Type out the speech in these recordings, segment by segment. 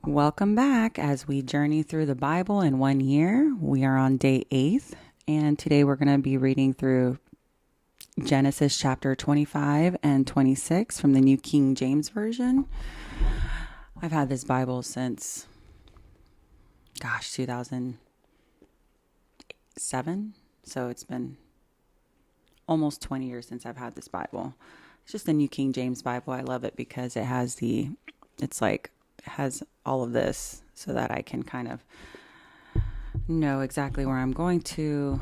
Welcome back as we journey through the Bible in 1 year. We are on day 8, and today we're going to be reading through Genesis chapter 25 and 26 from the New King James Version. I've had this Bible since, 2007. So it's been almost 20 years since I've had this Bible. It's just the New King James Bible. I love it because it has all of this so that I can kind of know exactly where I'm going to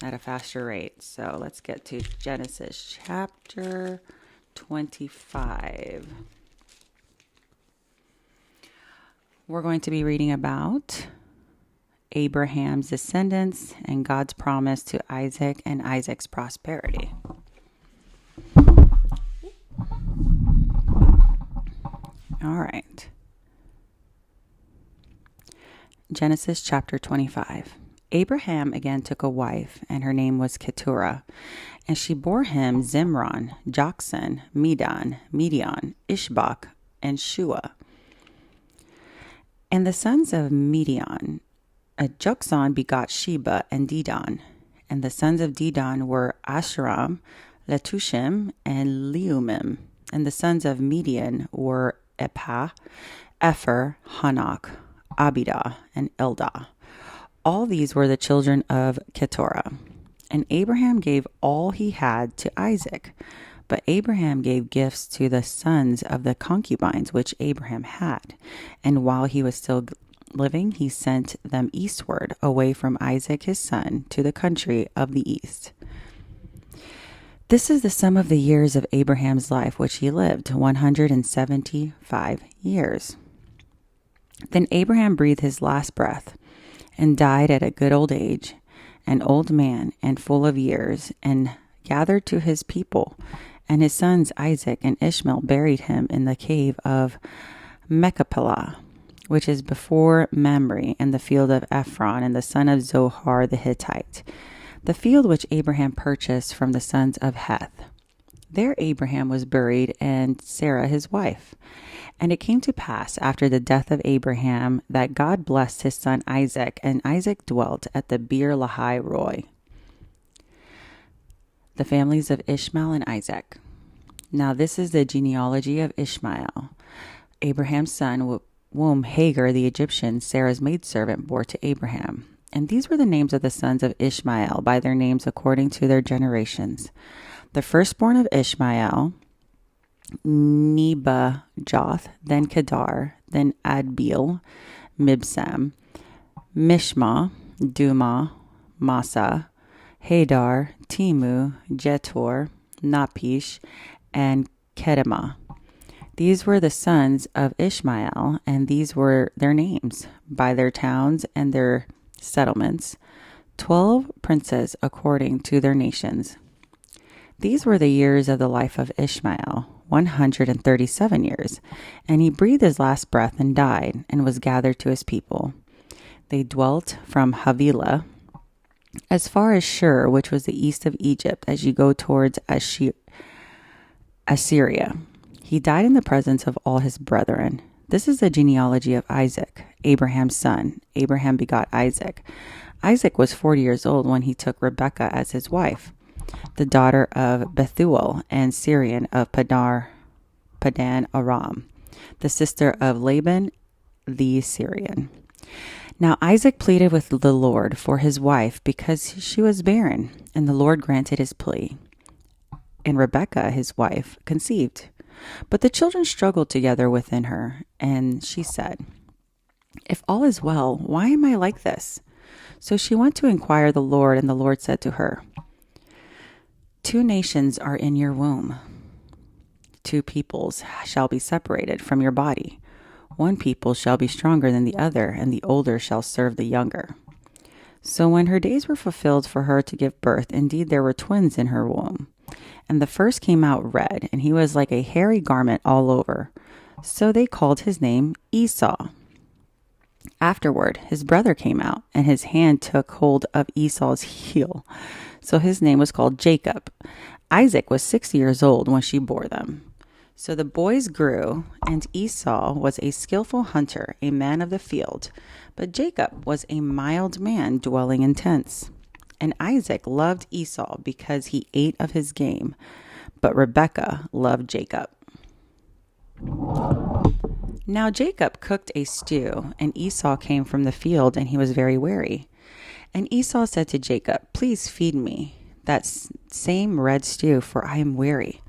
at a faster rate. So let's get to Genesis chapter 25. We're going to be reading about Abraham's descendants and God's promise to Isaac and Isaac's prosperity. All right. Genesis chapter 25. Abraham again took a wife, and her name was Keturah, and she bore him Zimron, Joksan, Medan, Midian, Ishbak, and Shua. And the sons of Midian, Joksan begot Sheba and Dedan, and the sons of Dedan were Asheram, Letushim, and Leumim, and the sons of Midian were Ephah, Epher, Hanok, Abidah, and Eldah. All these were the children of Keturah. And Abraham gave all he had to Isaac. But Abraham gave gifts to the sons of the concubines which Abraham had. And while he was still living, he sent them eastward, away from Isaac his son, to the country of the east. This is the sum of the years of Abraham's life which he lived, 175 years. Then Abraham breathed his last breath and died at a good old age, an old man and full of years, and gathered to his people. And his sons Isaac and Ishmael buried him in the cave of Machpelah, which is before Mamre, in the field of Ephron, and the son of Zohar the Hittite, the field which Abraham purchased from the sons of Heth. There Abraham was buried, and Sarah his wife. And it came to pass after the death of Abraham that God blessed his son Isaac, and Isaac dwelt at the Beer Lahai Roi. The families of Ishmael and Isaac. Now this is the genealogy of Ishmael, Abraham's son, whom Hagar the Egyptian, Sarah's maidservant, bore to Abraham. And these were the names of the sons of Ishmael by their names according to their generations. The firstborn of Ishmael, Nebajoth, then Kedar, then Adbeel, Mibsam, Mishma, Duma, Massa, Hadar, Timu, Jetor, Napish, and Kedemah. These were the sons of Ishmael, and these were their names, by their towns and their settlements, 12 princes according to their nations. These were the years of the life of Ishmael, 137 years, and he breathed his last breath and died, and was gathered to his people. They dwelt from Havilah as far as Shur, which was the east of Egypt, as you go towards Assyria. He died in the presence of all his brethren. This is the genealogy of Isaac, Abraham's son. Abraham begot Isaac. Isaac was 40 years old when he took Rebekah as his wife, the daughter of Bethuel and Syrian of Padan Aram, the sister of Laban the Syrian. Now Isaac pleaded with the Lord for his wife because she was barren, and the Lord granted his plea. And Rebekah, his wife, conceived. But the children struggled together within her, and she said, "If all is well, why am I like this?" So she went to inquire the Lord, and the Lord said to her, "Two nations are in your womb. Two peoples shall be separated from your body. One people shall be stronger than the other, and the older shall serve the younger." So when her days were fulfilled for her to give birth, indeed there were twins in her womb. And the first came out red, and he was like a hairy garment all over. So they called his name Esau. Afterward, his brother came out, and his hand took hold of Esau's heel. So his name was called Jacob. Isaac was 6 years old when she bore them. So the boys grew, and Esau was a skillful hunter, a man of the field, but Jacob was a mild man dwelling in tents. And Isaac loved Esau because he ate of his game, but Rebekah loved Jacob. Now Jacob cooked a stew, and Esau came from the field, and he was very weary. And Esau said to Jacob, "Please feed me that same red stew, for I am weary."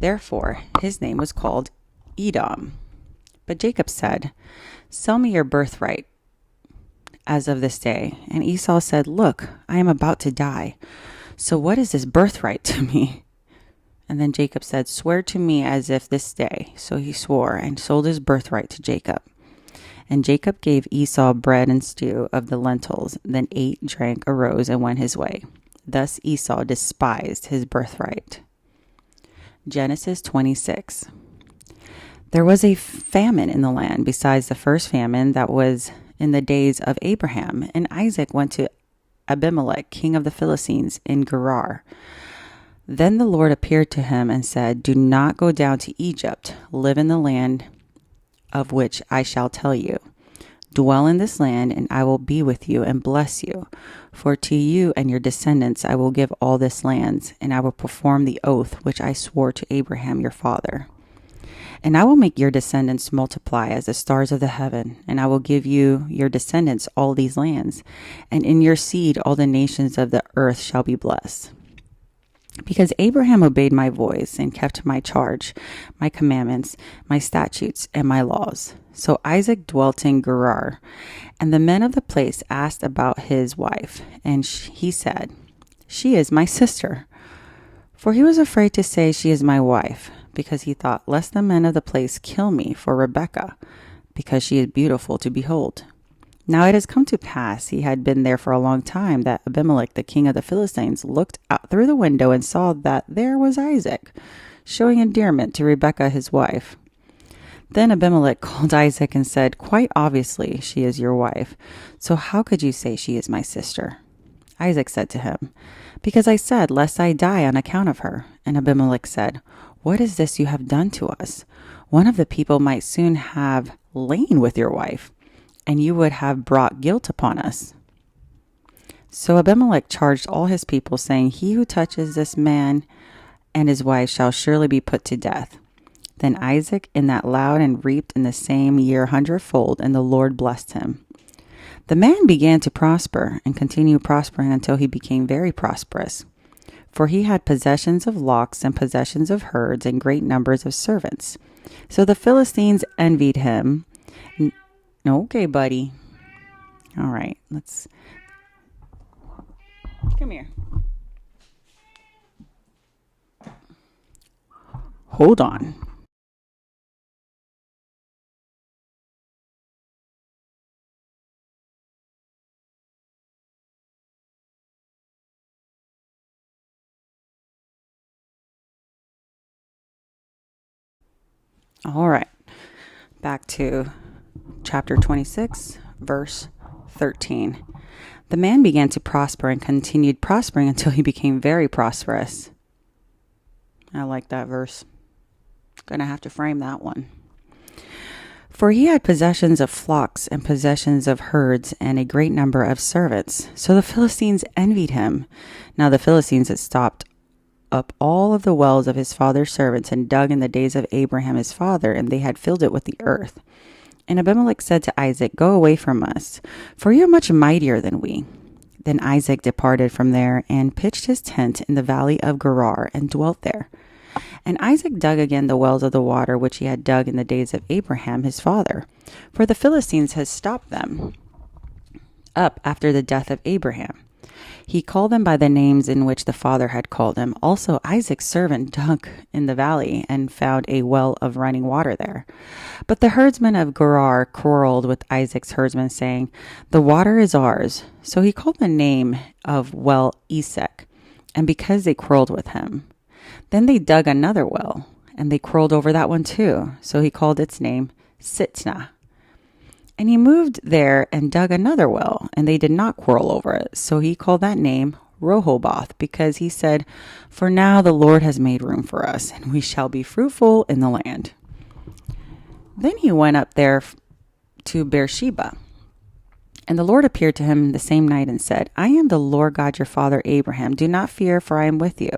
Therefore his name was called Edom. But Jacob said, "Sell me your birthright as of this day." And Esau said, "Look, I am about to die. So what is this birthright to me?" And then Jacob said, "Swear to me as if this day." So he swore and sold his birthright to Jacob. And Jacob gave Esau bread and stew of the lentils, then ate, drank, arose, and went his way. Thus Esau despised his birthright. Genesis 26. There was a famine in the land besides the first famine that was in the days of Abraham, and Isaac went to Abimelech, king of the Philistines, in Gerar. Then the Lord appeared to him and said, "Do not go down to Egypt. Live in the land of which I shall tell you. Dwell in this land, and I will be with you and bless you. For to you and your descendants I will give all this land, and I will perform the oath which I swore to Abraham your father. And I will make your descendants multiply as the stars of the heaven, and I will give you, your descendants, all these lands, and in your seed all the nations of the earth shall be blessed. Because Abraham obeyed my voice and kept my charge, my commandments, my statutes, and my laws." So Isaac dwelt in Gerar, and the men of the place asked about his wife, and he said, "She is my sister." For he was afraid to say, "She is my wife," because he thought, lest the men of the place kill me for Rebekah, because she is beautiful to behold. Now it has come to pass, he had been there for a long time, that Abimelech, the king of the Philistines, looked out through the window and saw that there was Isaac, showing endearment to Rebekah his wife. Then Abimelech called Isaac and said, "Quite obviously she is your wife, so how could you say she is my sister?" Isaac said to him, "Because I said, lest I die on account of her." And Abimelech said, "What is this you have done to us? One of the people might soon have lain with your wife, and you would have brought guilt upon us." So Abimelech charged all his people, saying, "He who touches this man and his wife shall surely be put to death." Then Isaac in that loud and reaped in the same year 100-fold, and the Lord blessed him. The man began to prosper and continued prospering until he became very prosperous. For he had possessions of flocks and possessions of herds and great numbers of servants. So the Philistines envied him. Okay, buddy. All right, let's come here. Hold on. All right, back to chapter 26, verse 13. The man began to prosper and continued prospering until he became very prosperous. I like that verse. Gonna have to frame that one. For he had possessions of flocks and possessions of herds and a great number of servants. So the Philistines envied him. Now the Philistines had stopped up all of the wells of his father's servants and dug in the days of Abraham his father, and they had filled it with the earth. And Abimelech said to Isaac, "Go away from us, for you are much mightier than we." Then Isaac departed from there and pitched his tent in the valley of Gerar and dwelt there. And Isaac dug again the wells of the water which he had dug in the days of Abraham his father, for the Philistines had stopped them up after the death of Abraham. He called them by the names in which the father had called him. Also Isaac's servant dug in the valley and found a well of running water there. But the herdsmen of Gerar quarreled with Isaac's herdsmen, saying, "The water is ours." So he called the name of well Esek, and because they quarreled with him. Then they dug another well, and they quarreled over that one too. So he called its name Sitnah. And he moved there and dug another well, and they did not quarrel over it. So he called that name Rehoboth, because he said, "For now the Lord has made room for us, and we shall be fruitful in the land." Then he went up there to Beersheba. And the Lord appeared to him the same night and said, "I am the Lord God your father Abraham. Do not fear, for I am with you.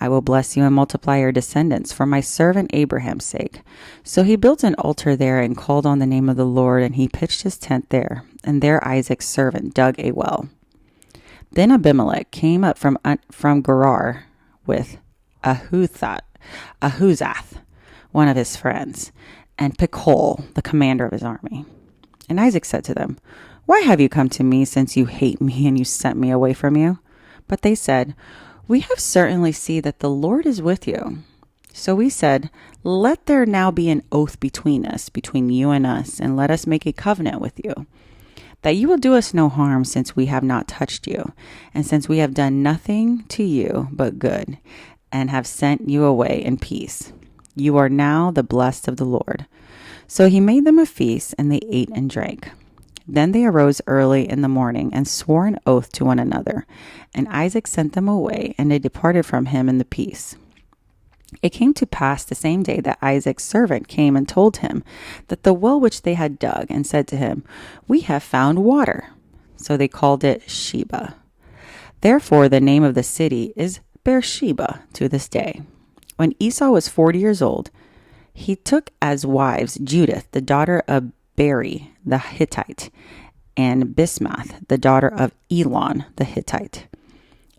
I will bless you and multiply your descendants for my servant Abraham's sake." So he built an altar there and called on the name of the Lord, and he pitched his tent there. And there Isaac's servant dug a well. Then Abimelech came up from Gerar with Ahuzath, one of his friends, and Pichol, the commander of his army. And Isaac said to them, "Why have you come to me, since you hate me and you sent me away from you?" But they said, "We have certainly seen that the Lord is with you." So we said, "Let there now be an oath between us, between you and us, and let us make a covenant with you, that you will do us no harm, since we have not touched you, and since we have done nothing to you but good, and have sent you away in peace. You are now the blessed of the Lord." So he made them a feast, and they ate and drank. Then they arose early in the morning and swore an oath to one another. And Isaac sent them away, and they departed from him in the peace. It came to pass the same day that Isaac's servant came and told him that the well which they had dug, and said to him, "We have found water." So they called it Sheba. Therefore the name of the city is Beersheba to this day. When Esau was 40 years old, he took as wives Judith, the daughter of Beri the Hittite, and Bismath, the daughter of Elon the Hittite.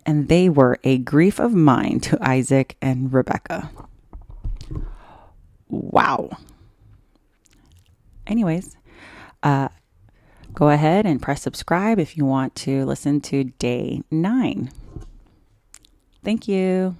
And they were a grief of mind to Isaac and Rebekah. Wow. Anyways, go ahead and press subscribe if you want to listen to day 9. Thank you.